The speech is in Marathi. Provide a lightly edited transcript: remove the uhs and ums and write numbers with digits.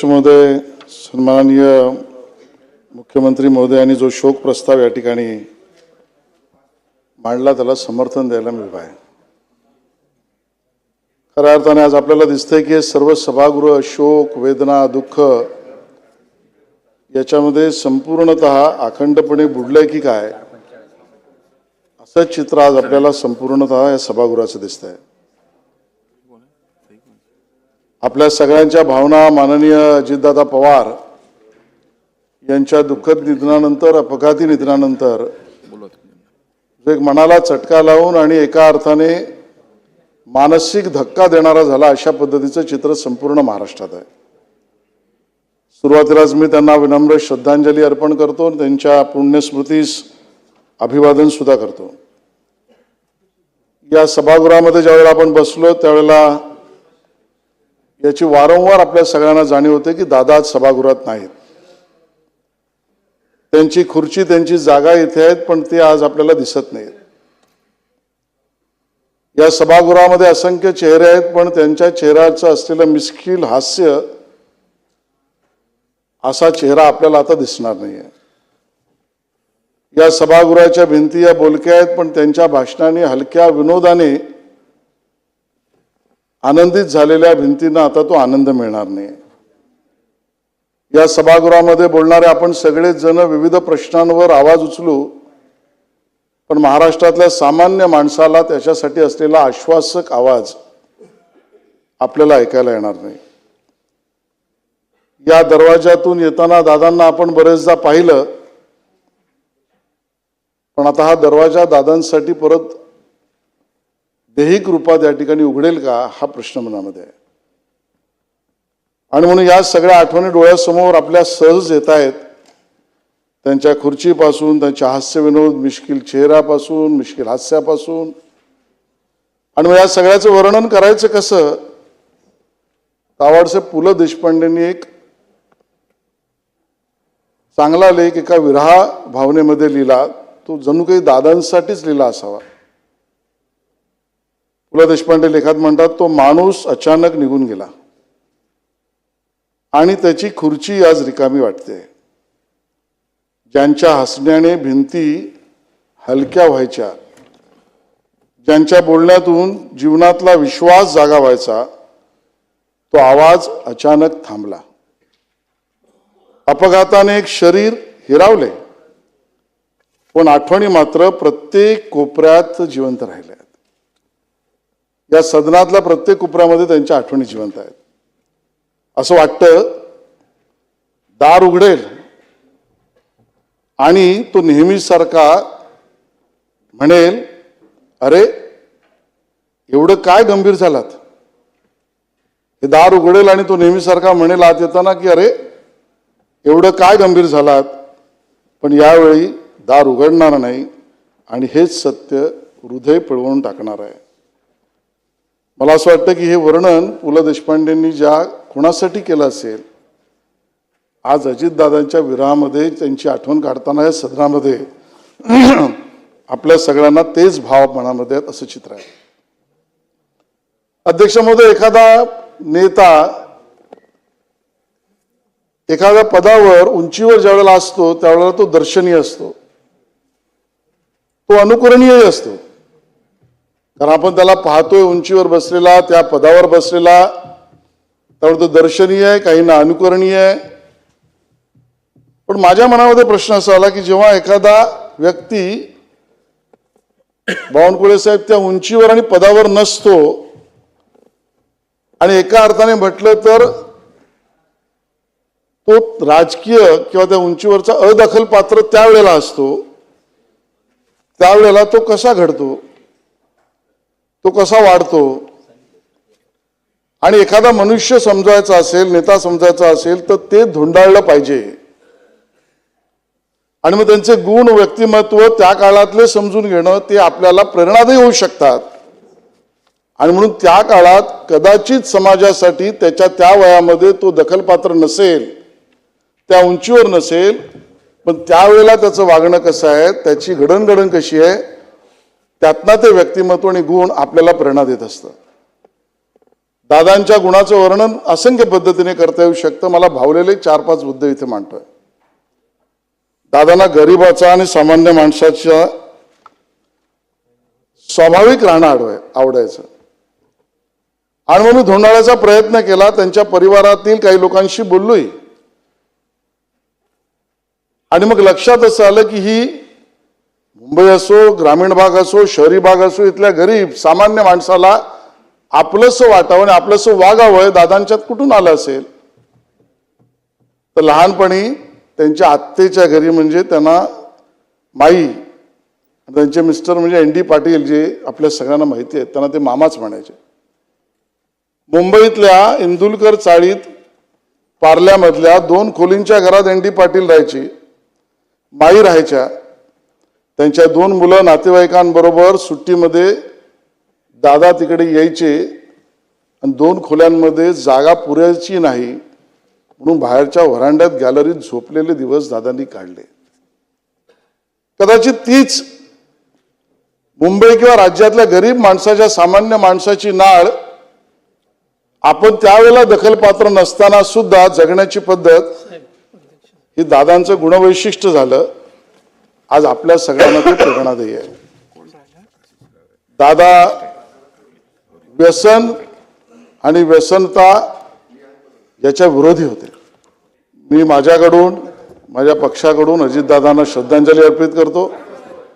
अध्यक्ष महोदय, सन्माननीय मुख्यमंत्री महोदयांनी जो शोक प्रस्ताव या ठिकाणी मांडला त्याला समर्थन द्यायला मी उभा आहे। खऱ्या अर्थाने आज आपल्याला दिसतंय की सर्व सभागृह शोक, वेदना, दुःख याच्यामध्ये संपूर्णतः अखंडपणे बुडलंय की काय असं चित्र आज आपल्याला संपूर्णतः या सभागृहाचं दिसतंय। आपल्या सगळ्यांच्या भावना माननीय अजितदादा पवार यांच्या दुःखद निधनानंतर, अपघाती निधनानंतर एक मनाला चटका लावून आणि एका अर्थाने मानसिक धक्का देणारा झाला अशा पद्धतीचं चित्र संपूर्ण महाराष्ट्रात आहे। सुरुवातीलाच मी त्यांना विनम्र श्रद्धांजली अर्पण करतो आणि त्यांच्या पुण्यस्मृतीस अभिवादन सुद्धा करतो। या सभागृहामध्ये ज्यावेळेला आपण बसलो त्यावेळेला याची वारंवार आपल्या सगळ्यांना जाणीव होते की दादा आज सभागृहात नाहीत। त्यांची खुर्ची, त्यांची जागा इथे आहेत, पण ते आज आपल्याला दिसत नाहीत। या सभागृहामध्ये असंख्य चेहरे आहेत, पण त्यांच्या चेहऱ्याचं असलेलं मिश्किल हास्य असा चेहरा आपल्याला आता दिसणार नाहीये। या सभागृहाच्या भिंती या बोलक्या आहेत, पण त्यांच्या भाषणाने, हलक्या विनोदाने आनंदित झालेल्या भिंतींना आता तो आनंद मिळणार नाही। या सभागृहामध्ये बोलणारे आपण सगळेच जण विविध प्रश्नांवर आवाज उचलू, पण महाराष्ट्रातल्या सामान्य माणसाला त्याच्यासाठी असलेला आश्वासक आवाज आपल्याला ऐकायला येणार नाही। या दरवाजातून येताना दादांना आपण बरेचदा पाहिलं, पण आता हा दरवाजा दादांसाठी परत दैहिक रूपात या ठिकाणी उघडेल का हा प्रश्न मनामध्ये आहे। आणि म्हणून या सगळ्या आठवणी डोळ्यासमोर आपल्या सहज येत आहेत। त्यांच्या खुर्चीपासून, त्यांच्या हास्यविनोद, मिश्किल चेहऱ्यापासून, मिश्किल हास्यापासून, आणि मग या सगळ्याचं वर्णन करायचं कसं? तावडसे पु ल देशपांडेंनी एक चांगला लेख एका विरहा भावनेमध्ये लिहिला, तो जणू काही दादांसाठीच लिहिला असावा। पु ल देशपांडे लेखात म्हणतात, तो माणूस अचानक निघून गेला आणि त्याची खुर्ची आज रिकामी वाटते। ज्यांच्या हसण्याने भिंती हलक्या व्हायच्या, ज्यांच्या बोलण्यातून जीवनातला विश्वास जागा व्हायचा, तो आवाज अचानक थांबला। अपघाताने एक शरीर हिरावले, पण आठवणी मात्र प्रत्येक कोपऱ्यात जिवंत राहिल्या। या सदनातल्या प्रत्येक कोपऱ्यामध्ये त्यांच्या आठवणी जिवंत आहेत। असं वाटतं दार उघडेल आणि तो नेहमीसारखा म्हणेल, अरे एवढं काय गंभीर झालात? हे दार उघडेल आणि तो नेहमीसारखा म्हणेल आत येताना की अरे एवढं काय गंभीर झालात, पण यावेळी दार उघडणार नाही आणि हेच सत्य हृदय पिळवून टाकणार आहे। मला असं वाटतं की हे वर्णन पु ल देशपांडेंनी ज्या कुणासाठी केलं असेल, आज अजितदादांच्या विरहामध्ये त्यांची आठवण काढताना या सदनामध्ये आपल्या सगळ्यांना तेच भाव मनामध्ये आहेत असं चित्र आहे। अध्यक्ष महोदय, एखादा नेता एखाद्या पदावर, उंचीवर ज्यावेळेला असतो त्यावेळेला तो दर्शनीय असतो, तो अनुकरणीय असतो। कारण आपण त्याला पाहतोय उंचीवर बसलेला, त्या पदावर बसलेला, त्यामुळे तो दर्शनीय आहे, काहींना अनुकरणीय आहे। पण माझ्या मनामध्ये प्रश्न असा आला की जेव्हा एखादा व्यक्ती, बावनकुळे साहेब, त्या उंचीवर आणि पदावर नसतो आणि एका अर्थाने म्हटलं तर तो राजकीय किंवा त्या उंचीवरचा अदखल पात्र त्यावेळेला असतो, त्यावेळेला तो कसा घडतो, तो कसा वाढतो? आणि एखादा मनुष्य समजायचा असेल, नेता समजायचा असेल तर ते धुंडाळलं पाहिजे आणि मग त्यांचे गुण, व्यक्तिमत्व त्या काळातले समजून घेणं ते आपल्याला प्रेरणादायी होऊ शकतात। आणि म्हणून त्या काळात कदाचित समाजासाठी त्याच्या त्या वयामध्ये तो दखलपात्र नसेल, त्या उंचीवर नसेल, पण त्यावेळेला त्याचं वागणं कसं आहे, त्याची घडणघडण कशी आहे, त्यातनं ते व्यक्तिमत्व आणि गुण आपल्याला प्रेरणा देत असतं। दादांच्या गुणाचं वर्णन असंख्य पद्धतीने करता येऊ शकतं. मला भावलेले 4-5 मुद्दे इथे मांडतोय. दादांना गरिबाचा आणि सामान्य माणसाच्या स्वाभाविक राहणं आवडायचं. आणि मग मी धोंडाळ्याचा प्रयत्न केला. त्यांच्या परिवारातील काही लोकांशी बोललोय आणि मग लक्षात असं आलं की ही मुंबई असो, ग्रामीण भाग असो, शहरी भाग असो, इथल्या गरीब सामान्य माणसाला आपलंसं वाटावं आणि आपलंसं वागावं दादांच्यात कुठून आलं असेल. तर लहानपणी त्यांच्या आत्तेच्या घरी म्हणजे त्यांना माई, त्यांचे मिस्टर म्हणजे ND पाटील, जे आपल्या सगळ्यांना माहिती आहेत, त्यांना ते मामाच म्हणायचे. मुंबईतल्या इंदुलकर चाळीत पार्ल्यामधल्या 2 खोलींच्या घरात ND पाटील राहायची, माई राहायच्या. त्यांच्या 2 मुलं नातेवाईकांबरोबर सुट्टीमध्ये दादा तिकडे यायचे आणि 2 खोल्यांमध्ये जागा पुरायची नाही म्हणून बाहेरच्या व्हरांड्यात गॅलरीत झोपलेले दिवस दादांनी काढले. कदाचित तीच मुंबई किंवा राज्यातल्या गरीब माणसाच्या, सामान्य माणसाची नाळ आपण त्यावेळेला दखलपात्र नसताना सुद्धा जगण्याची पद्धत ही दादांचं गुणवैशिष्ट्य झालं. आज आपल्या सगळ्यांना ते प्रेरणादायी आहे. दादा व्यसन आणि व्यसनता याच्या विरोधी होते. मी माझ्याकडून, माझ्या पक्षाकडून अजितदादांना श्रद्धांजली अर्पित करतो.